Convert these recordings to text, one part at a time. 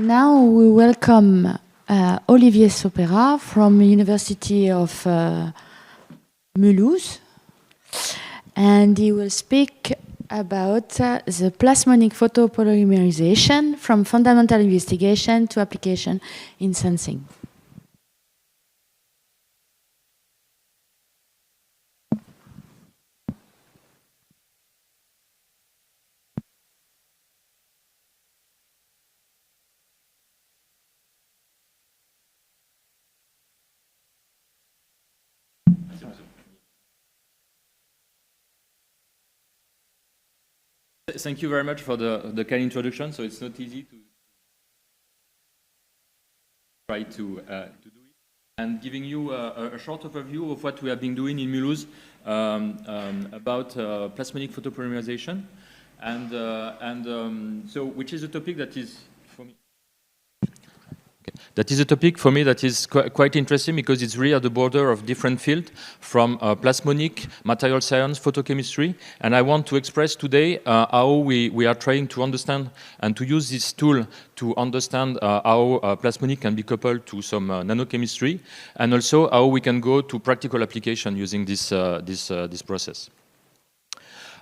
Now we welcome Olivier Soppera from University of Mulhouse, and he will speak about the plasmonic photopolymerization from fundamental investigation to application in sensing. Thank you very much for the kind introduction. So it's not easy to try to do it. And giving you a short overview of what we have been doing in Mulhouse about plasmonic photopolymerization, so which is a topic that is for me. That is a topic for me that is quite interesting because it's really at the border of different fields from plasmonic, material science, photochemistry. And I want to express today how we are trying to understand and to use this tool to understand how plasmonic can be coupled to some nanochemistry, and also how we can go to practical application using this process.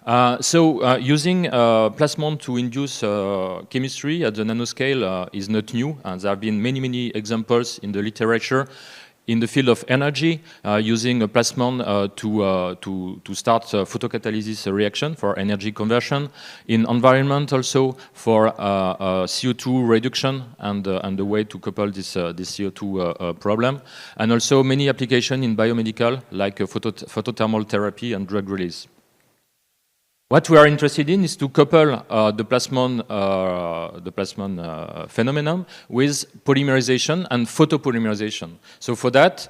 Using plasmon to induce chemistry at the nanoscale is not new, and there have been many examples in the literature in the field of energy, using a plasmon to start photocatalysis reaction for energy conversion, in environment also for CO2 reduction and the way to couple this CO2 problem, and also many applications in biomedical like photothermal therapy and drug release. What we are interested in is to couple the plasmon phenomenon with polymerization and photopolymerization. So for that,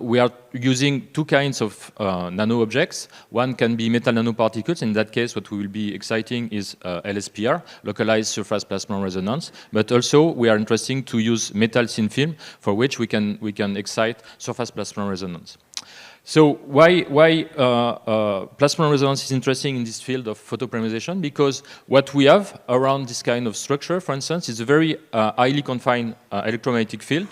we are using two kinds of nano objects. One can be metal nanoparticles. In that case, what will be exciting is LSPR, localized surface plasmon resonance. But also, we are interested to use metal thin film, for which we can excite surface plasmon resonance. So why plasmon resonance is interesting in this field of photopolymerization? Because what we have around this kind of structure, for instance, is a very highly confined electromagnetic field,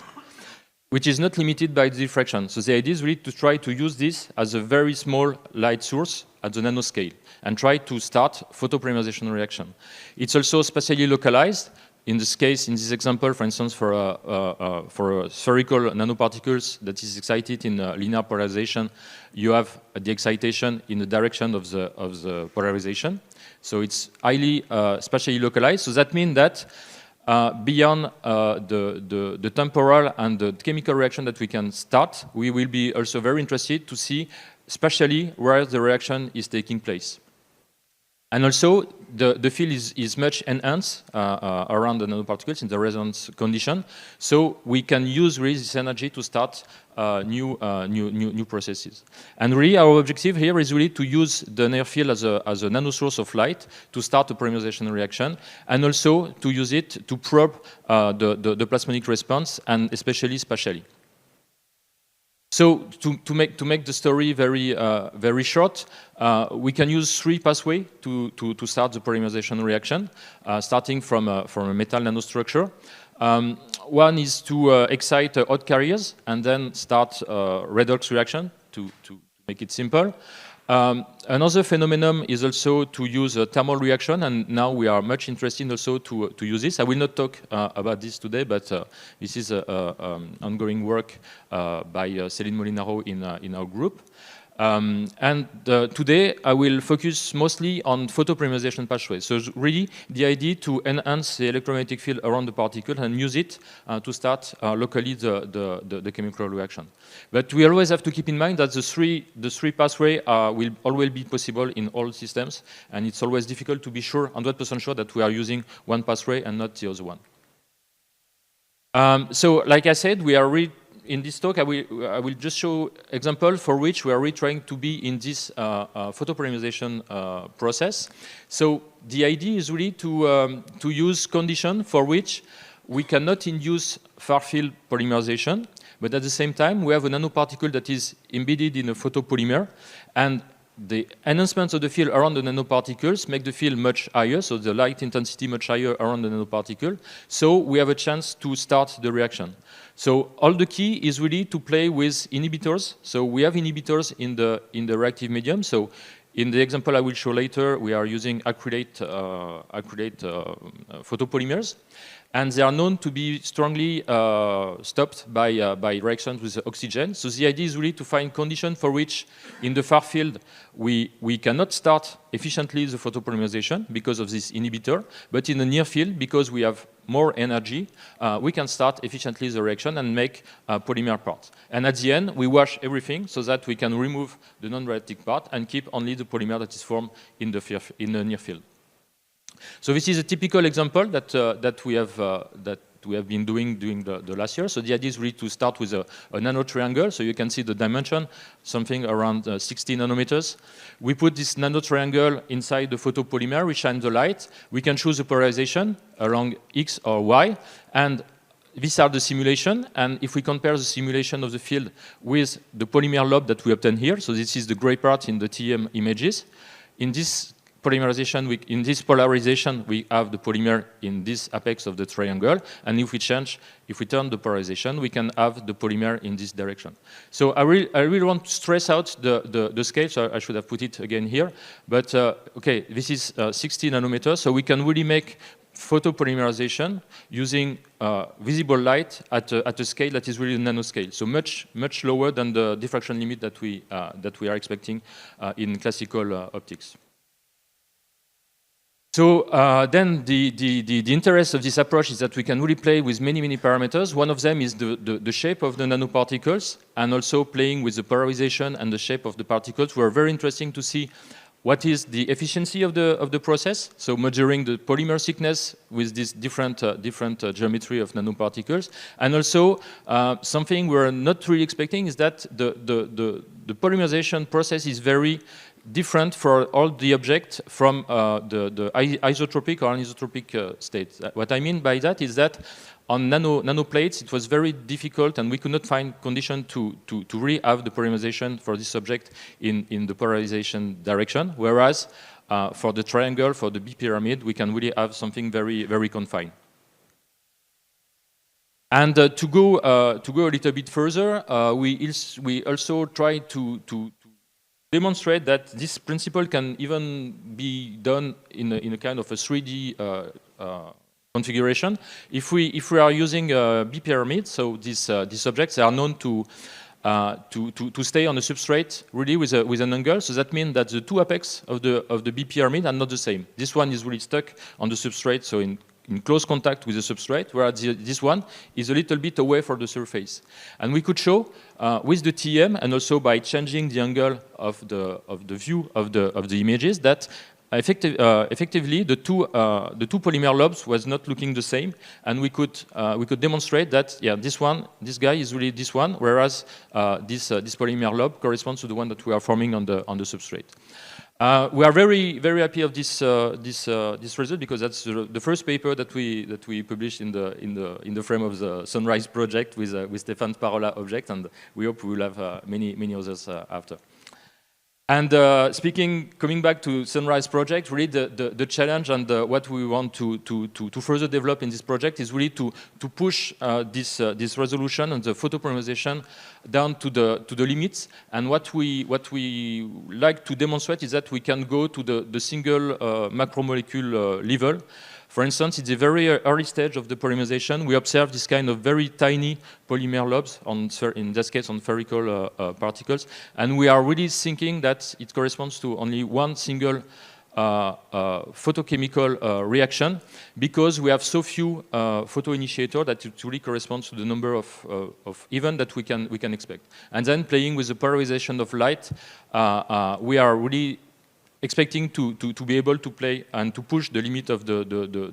which is not limited by the diffraction. So the idea is really to try to use this as a very small light source at the nanoscale and try to start photopolymerization reaction. It's also spatially localized. In this case, in this example, for instance, for spherical nanoparticles that is excited in linear polarization, you have the excitation in the direction of the polarization. So it's highly spatially localized. So that means that beyond the temporal and the chemical reaction that we can start, we will be also very interested to see spatially where the reaction is taking place. And also, the field is much enhanced around the nanoparticles in the resonance condition, so we can use really this energy to start new processes. And really, our objective here is really to use the near field as a nano source of light to start a polymerization reaction, and also to use it to probe the plasmonic response, and especially spatially. So to make the story very short, we can use three pathways to start the polymerization reaction, starting from a metal nanostructure. One is to excite hot carriers and then start redox reaction to make it simple. Another phenomenon is also to use a thermal reaction, and now we are much interested also to use this. I will not talk about this today, but this is ongoing work by Céline Molinaro in our group. Today I will focus mostly on photopolymerization pathways. So really the idea to enhance the electromagnetic field around the particle and use it to start locally the chemical reaction. But we always have to keep in mind that the three pathways will always be possible in all systems, and it's always difficult to be sure, 100% sure, that we are using one pathway and not the other one. So like I said, we are in this talk, I will just show example for which we are really trying to be in this photopolymerization process. So the idea is really to use conditions for which we cannot induce far-field polymerization, but at the same time we have a nanoparticle that is embedded in a photopolymer, and the enhancements of the field around the nanoparticles make the field much higher, so the light intensity much higher around the nanoparticle. So we have a chance to start the reaction. So all the key is really to play with inhibitors. So we have inhibitors in the reactive medium. So in the example I will show later, we are using acrylate photopolymers. And they are known to be strongly stopped by reactions with oxygen. So the idea is really to find conditions for which, in the far field, we cannot start efficiently the photopolymerization because of this inhibitor. But in the near field, because we have more energy, we can start efficiently the reaction and make polymer parts. And at the end, we wash everything so that we can remove the non-reactive part and keep only the polymer that is formed in the near field. So this is a typical example that we have been doing during the last year. So the idea is really to start with a nano triangle. So you can see the dimension, something around 60 nanometers. We put this nano triangle inside the photopolymer. We shine the light. We can choose the polarization along X or Y. And these are the simulation. And if we compare the simulation of the field with the polymer lobe that we obtain here, so this is the gray part in the TM images. In this polymerization, in this polarization, we have the polymer in this apex of the triangle, and if we turn the polarization, we can have the polymer in this direction. So I really want to stress out the scale, so I should have put it again here, but okay, this is 60 nanometers, so we can really make photopolymerization using visible light at a scale that is really a nanoscale, so much lower than the diffraction limit that we are expecting in classical optics. So then the interest of this approach is that we can really play with many parameters. One of them is the shape of the nanoparticles, and also playing with the polarization and the shape of the particles were very interesting to see what is the efficiency of the process. So measuring the polymer thickness with this different geometry of nanoparticles, and also something we're not really expecting is that the polymerization process is very different for all the objects from the isotropic or anisotropic state. What I mean by that is that on nanoplates, it was very difficult, and we could not find condition to really have the polymerization for this object in the polarization direction. Whereas for the triangle, for the B pyramid, we can really have something very confined. And to go a little bit further, we also try to demonstrate that this principle can even be done in a kind of a 3D configuration. If we are using a B pyramid, so these objects are known to stay on the substrate really with an angle. So that means that the two apex of the B pyramid are not the same. This one is really stuck on the substrate, so in close contact with the substrate, whereas this one is a little bit away from the surface. And we could show with the TM, and also by changing the angle of the view of the images, that effectively the two polymer lobes was not looking the same, and we could demonstrate that this guy is really this one, whereas this polymer lobe corresponds to the one that we are forming on the substrate. We are very happy of this result, because that's the first paper that we published in the frame of the Sunrise project with Stéphane Parola object, and we hope we will have many others after. And coming back to Sunrise project, really the challenge and what we want to further develop in this project is really to push this resolution and the photopolymerization down to the limits. And what we like to demonstrate is that we can go to the single macromolecule level. For instance, it's a very early stage of the polymerization. We observe this kind of very tiny polymer lobes, in this case on spherical particles, and we are really thinking that it corresponds to only one single photochemical reaction, because we have so few photoinitiators that it really corresponds to the number of events that we can expect. And then playing with the polarization of light, we are really expecting to be able to play and to push the limit of the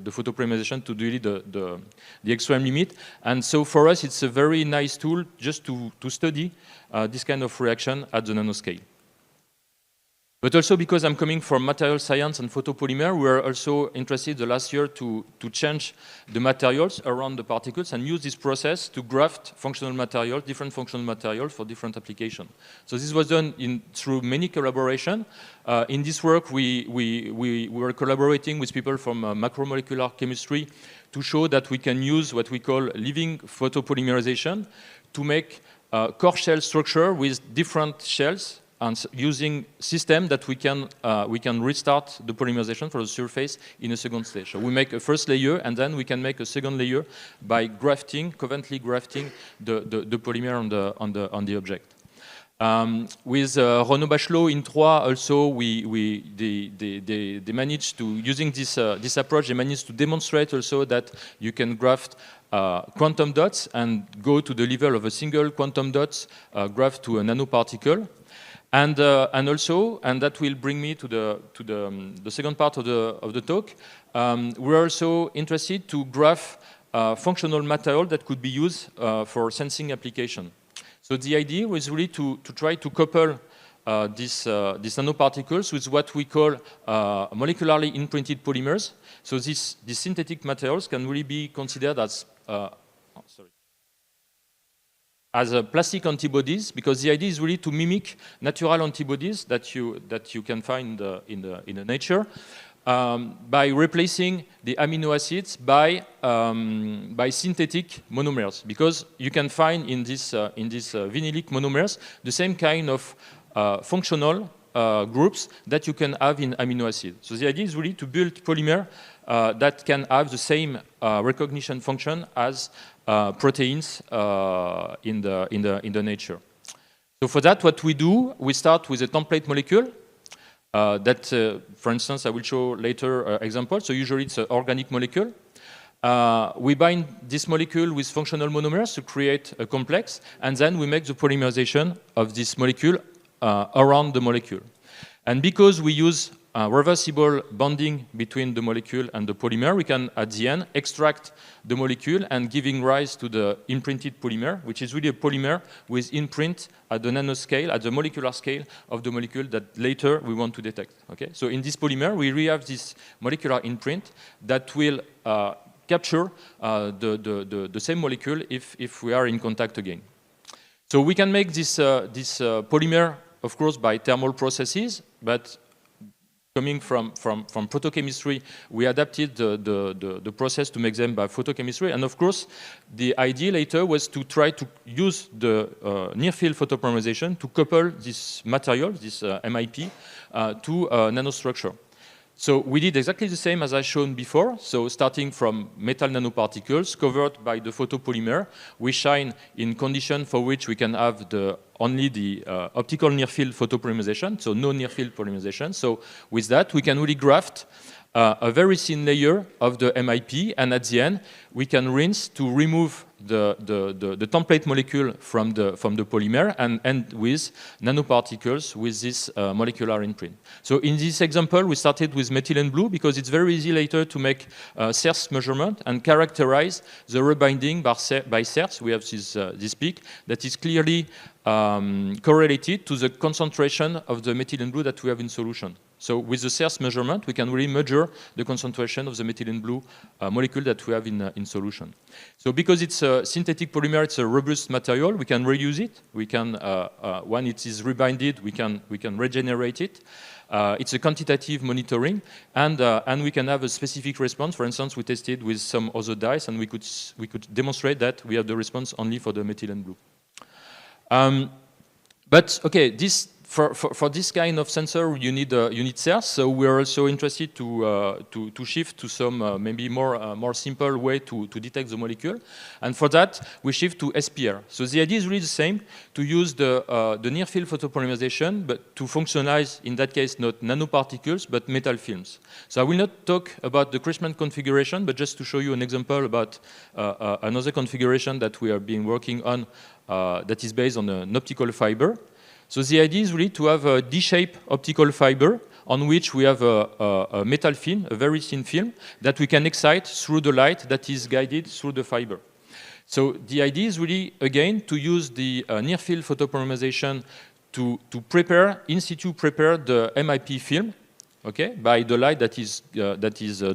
photopolymerization to really the extreme limit. And so for us, it's a very nice tool just to study this kind of reaction at the nanoscale. But also because I'm coming from material science and photopolymer, we were also interested the last year to change the materials around the particles and use this process to graft functional materials, different functional materials for different applications. So this was done through many collaboration. In this work, we were collaborating with people from macromolecular chemistry to show that we can use what we call living photopolymerization to make core shell structure with different shells, and using system that we can restart the polymerization for the surface in a second stage. So we make a first layer, and then we can make a second layer by grafting, covalently grafting the polymer on the object. With Renaud Bachelot in Troyes, also they managed to, using this approach, they managed to demonstrate also that you can graft quantum dots and go to the level of a single quantum dot graft to a nanoparticle. And that will bring me to the second part of the talk. We're also interested to graph functional material that could be used for sensing application. So the idea was really to try to couple these nanoparticles with what we call molecularly imprinted polymers. So these synthetic materials can really be considered as plastic antibodies, because the idea is really to mimic natural antibodies that you can find in the nature by replacing the amino acids by synthetic monomers, because you can find in this vinylic monomers the same kind of functional groups that you can have in amino acids. So the idea is really to build polymer that can have the same recognition function as proteins in the nature. So for that, what we do, we start with a template molecule that, for instance, I will show later examples. So usually it's an organic molecule. We bind this molecule with functional monomers to create a complex, and then we make the polymerization of this molecule around the molecule. And because we use reversible bonding between the molecule and the polymer, we can, at the end, extract the molecule and giving rise to the imprinted polymer, which is really a polymer with imprint at the nanoscale, at the molecular scale of the molecule that later we want to detect. Okay? So in this polymer, we really have this molecular imprint that will capture the same molecule if we are in contact again. So we can make this polymer, of course, by thermal processes, but coming from photochemistry, we adapted the process to make them by photochemistry. And of course, the idea later was to try to use the near-field photopolymerization to couple this material, this MIP, to nanostructure. So we did exactly the same as I shown before. So starting from metal nanoparticles covered by the photopolymer, we shine in conditions for which we can have only the optical near-field photopolymerization, so no near-field polymerization. So with that, we can really graft a very thin layer of the MIP, and at the end, we can rinse to remove the template molecule from the polymer and end with nanoparticles with this molecular imprint. So in this example, we started with methylene blue because it's very easy later to make CERS measurement and characterize the rebinding by CERS. We have this peak that is clearly correlated to the concentration of the methylene blue that we have in solution. So with the CERS measurement, we can really measure the concentration of the methylene blue molecule that we have in solution. So because it's a synthetic polymer, it's a robust material, we can reuse it. We can, when it is rebinded, we can regenerate it. It's a quantitative monitoring, and we can have a specific response. For instance, we tested with some other dyes, and we could demonstrate that we have the response only for the methylene blue. But okay, for this kind of sensor, you need CERS. So we are also interested to shift to some maybe more simple way to detect the molecule. And for that, we shift to SPR. So the idea is really the same: to use the near-field photopolymerization, but to functionalize, in that case, not nanoparticles, but metal films. So I will not talk about the Christman configuration, but just to show you an example about another configuration that we have been working on that is based on an optical fiber. So the idea is really to have a D-shaped optical fiber on which we have a metal film, a very thin film, that we can excite through the light that is guided through the fiber. So the idea is really, again, to use the near-field photopolymerization to prepare, in situ prepare the MIP film, okay, by the light that is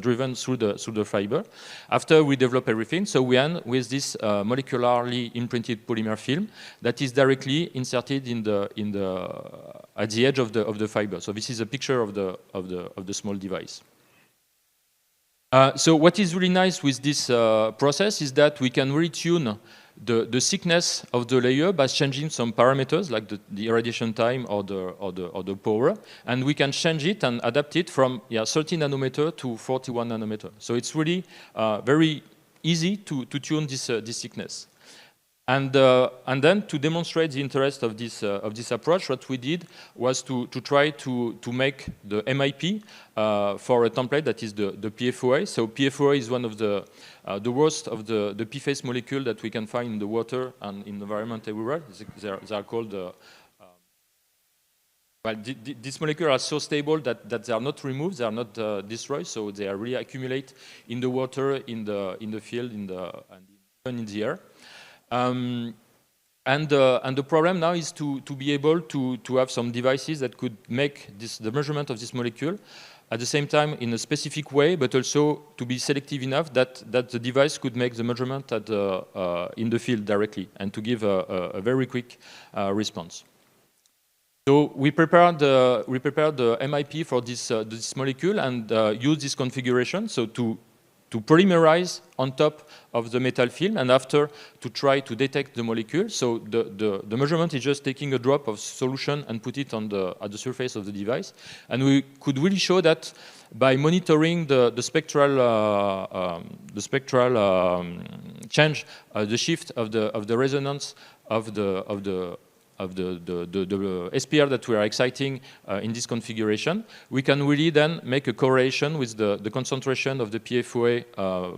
driven through the fiber. After we develop everything, so we end with this molecularly imprinted polymer film that is directly inserted at the edge of the fiber. So this is a picture of the small device. So what is really nice with this process is that we can really tune the thickness of the layer by changing some parameters like the irradiation time or the power, and we can change it and adapt it from 30 nanometer to 41 nanometer. So it's really very easy to tune this thickness. And then to demonstrate the interest of this approach, what we did was to try to make the MIP for a template that is the PFOA. So PFOA is one of the worst of the PFAS molecule that we can find in the water and in the environment everywhere. They are called well, these molecules are so stable that they are not removed, they are not destroyed, so they are really accumulate in the water, in the field, and even in the air. And the problem now is to be able to have some devices that could make the measurement of this molecule at the same time in a specific way, but also to be selective enough that the device could make the measurement in the field directly and to give a very quick response. So we prepared the MIP for this molecule and use this configuration. So to polymerize on top of the metal film and after to try to detect the molecule. So the measurement is just taking a drop of solution and put it at the surface of the device. And we could really show that by monitoring the spectral change, the shift of the resonance of the SPR that we are exciting in this configuration, we can really then make a correlation with the concentration of the PFOA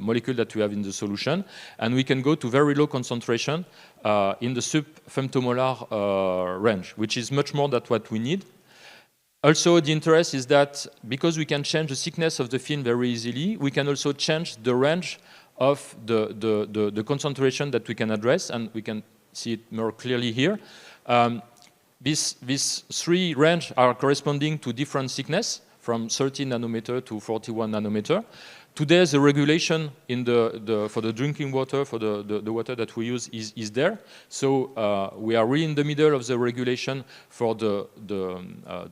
molecule that we have in the solution, and we can go to very low concentration in the sub-femtomolar range, which is much more than what we need. Also, the interest is that because we can change the thickness of the film very easily, we can also change the range of the concentration that we can address, and we can see it more clearly here. These three ranges are corresponding to different thickness, from 30 nanometer to 41 nanometer. Today, the regulation for the drinking water, for the water that we use, is there. So we are really in the middle of the regulation for the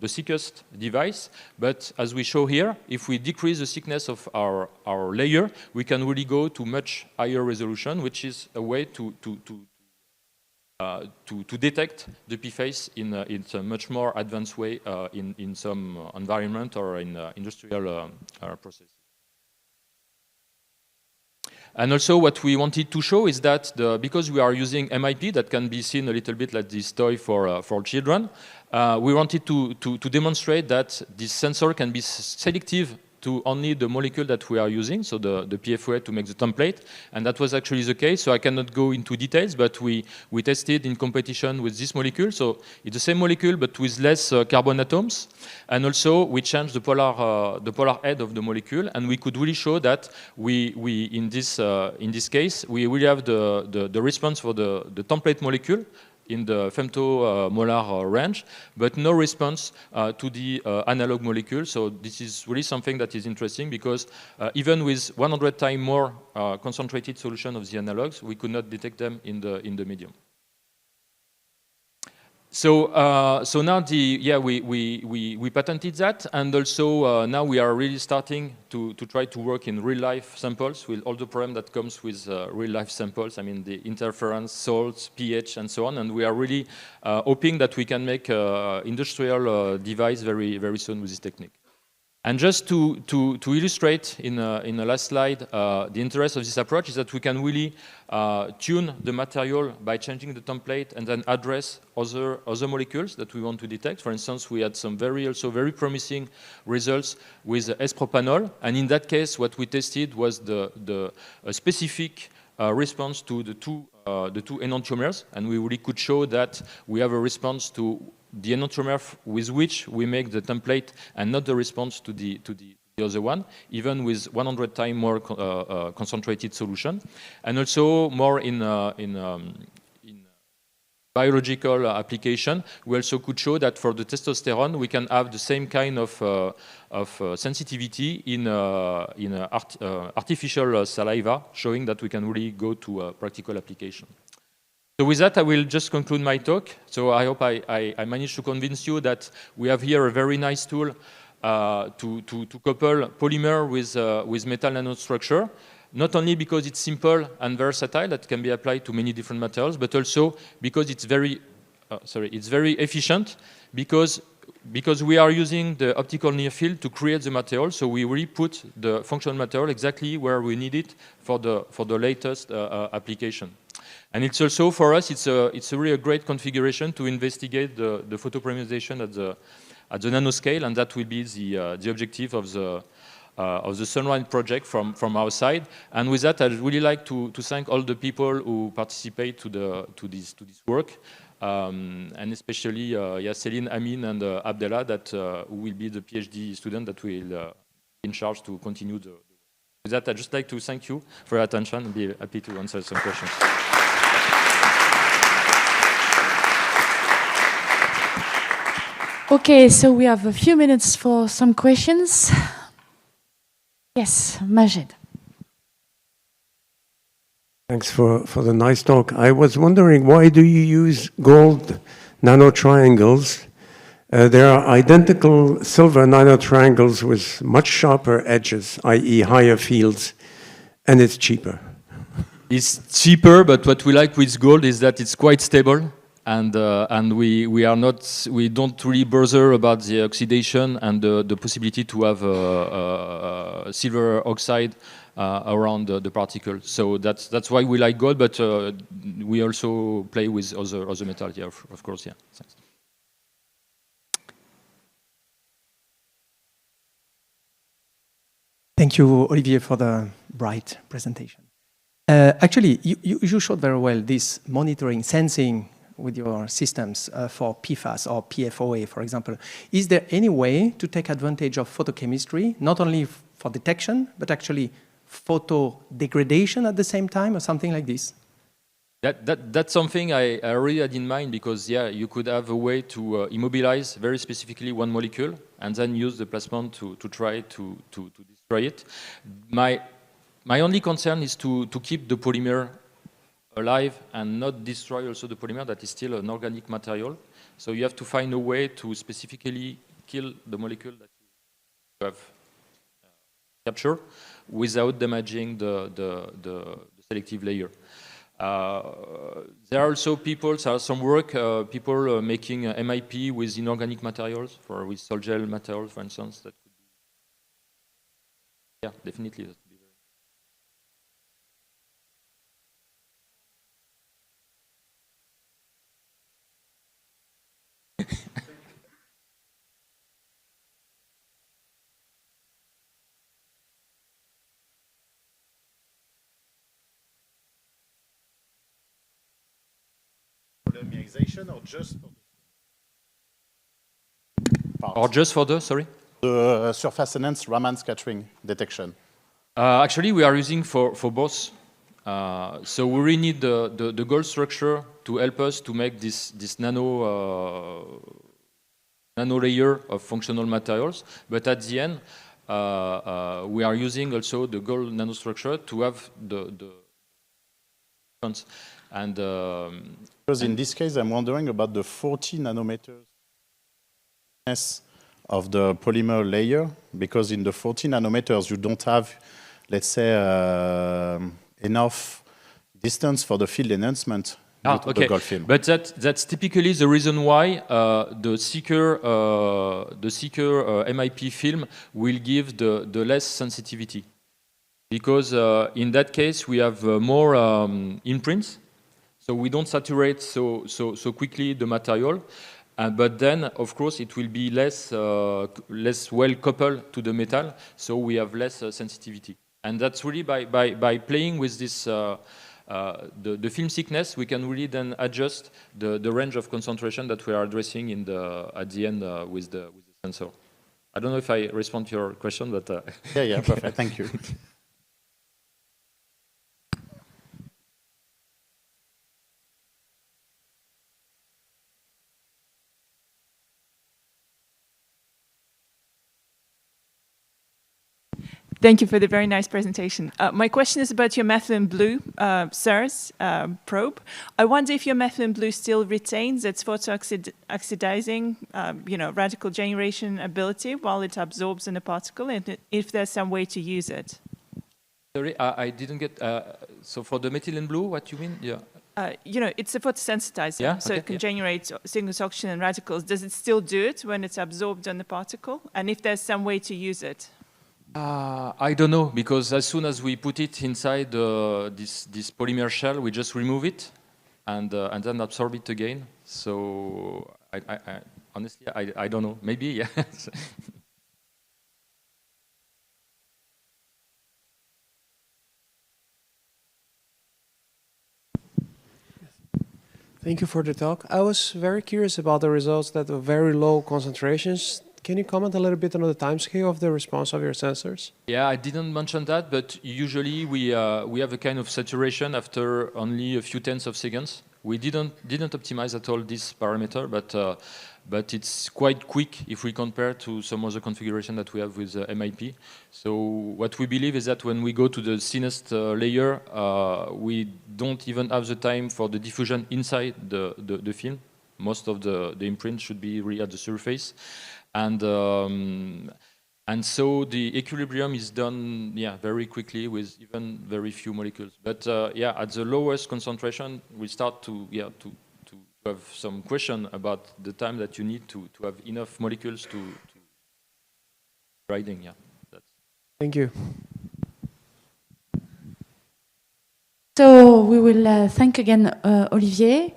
thickest device. But as we show here, if we decrease the thickness of our layer, we can really go to much higher resolution, which is a way to detect the PFAS in a much more advanced way in some environment or in industrial process. And also what we wanted to show is that because we are using MIP that can be seen a little bit like this toy for children, we wanted to demonstrate that this sensor can be selective to only the molecule that we are using, so the PFOA to make the template, and that was actually the case. So I cannot go into details, but we tested in competition with this molecule. So it's the same molecule, but with less carbon atoms, and also we changed the polar head of the molecule, and we could really show that we in this case we really have the response for the template molecule in the femtomolar range, but no response to the analog molecule. So this is really something that is interesting because even with 100 times more concentrated solution of the analogs, we could not detect them in the medium. So now we patented that, and also now we are really starting to try to work in real life samples with all the problem that comes with real life samples. I mean the interference, salts, pH, and so on. And we are really hoping that we can make industrial device very soon with this technique. And just to illustrate in the last slide, the interest of this approach is that we can really tune the material by changing the template and then address other molecules that we want to detect. For instance, we had some very promising results with S-propanol, and in that case, what we tested was the specific response to the two enantiomers, and we really could show that we have a response to the enantiomer with which we make the template and not the response to the other one, even with 100 times more concentrated solution, and also more in biological application, we also could show that for the testosterone, we can have the same kind of sensitivity in artificial saliva, showing that we can really go to a practical application. So with that, I will just conclude my talk. So I hope I managed to convince you that we have here a very nice tool to couple polymer with metal nanostructure. Not only because it's simple and versatile, that can be applied to many different materials, but also because it's very efficient, because we are using the optical near field to create the material, so we really put the functional material exactly where we need it for the latest application. And it's also, for us, it's really a great configuration to investigate the photopolymerization at the nanoscale, and that will be the objective of the Sunrise project from our side. And with that, I'd really like to thank all the people who participate to this work, and especially Céline, Amin, and Abdallah, who will be the PhD student that will be in charge to continue the work. With that, I'd just like to thank you for your attention and be happy to answer some questions. Okay, so we have a few minutes for some questions. Yes, Majid. Thanks for the nice talk. I was wondering, why do you use gold nanotriangles? There are identical silver nanotriangles with much sharper edges, i.e. higher fields, and it's cheaper. It's cheaper, but what we like with gold is that it's quite stable. And we don't really bother about the oxidation and the possibility to have silver oxide around the particle. So that's why we like gold, but we also play with other metals. Yeah, of course. Yeah. Thanks. Thank you, Olivier, for the bright presentation. Actually, you showed very well this monitoring, sensing with your systems for PFAS or PFOA, for example. Is there any way to take advantage of photochemistry, not only for detection, but actually photo degradation at the same time, or something like this? That's something I already had in mind, because you could have a way to immobilize very specifically one molecule and then use the plasmon to try to destroy it. My only concern is to keep the polymer alive and not destroy also the polymer that is still an organic material. So you have to find a way to specifically kill the molecule that you have captured without damaging the selective layer. There are also some work, people making MIP with inorganic materials, with sol gel materials, for instance. That could be, definitely. Polymerization, or just for the surface enhanced Raman scattering detection? Actually, we are using for both. So we really need the gold structure to help us to make this nano layer of functional materials. But at the end, we are using also the gold nanostructure to have the and because in this case, I'm wondering about the 40 nanometers of the polymer layer, because in the 40 nanometers, you don't have, let's say, enough distance for the field enhancement. Okay, the gold film. But that's typically the reason why the thicker MIP film will give the less sensitivity, because in that case we have more imprints, so we don't saturate so quickly the material, but then of course it will be less well coupled to the metal, so we have less sensitivity. And that's really by playing with this. The film thickness, we can really then adjust the range of concentration that we are addressing at the end with the sensor. I don't know if I respond to your question, but yeah, perfect. Thank you. Thank you for the very nice presentation. My question is about your methylene blue CNRS probe. I wonder if your methylene blue still retains its photooxidizing, radical generation ability while it absorbs in a particle, and if there's some way to use it. Sorry, I didn't get. So for the methylene blue, what you mean? Yeah. It's a photosensitizer, so it can generate single oxygen and radicals. Does it still do it when it's absorbed on the particle? And if there's some way to use it? I don't know, because as soon as we put it inside this polymer shell, we just remove it and then absorb it again. So I honestly, I don't know. Maybe, yeah. Thank you for the talk. I was very curious about the results that were very low concentrations. Can you comment a little bit on the timescale of the response of your sensors? Yeah, I didn't mention that, but usually we have a kind of saturation after only a few tenths of seconds. We didn't optimize at all this parameter, but it's quite quick if we compare to some other configuration that we have with MIP. So what we believe is that when we go to the thinnest layer, we don't even have the time for the diffusion inside the film. Most of the imprint should be really at the surface. And so the equilibrium is done, very quickly with even very few molecules. But at the lowest concentration, we start to have some question about the time that you need to have enough molecules to riding. Yeah. Thank you. So we will thank again Olivier.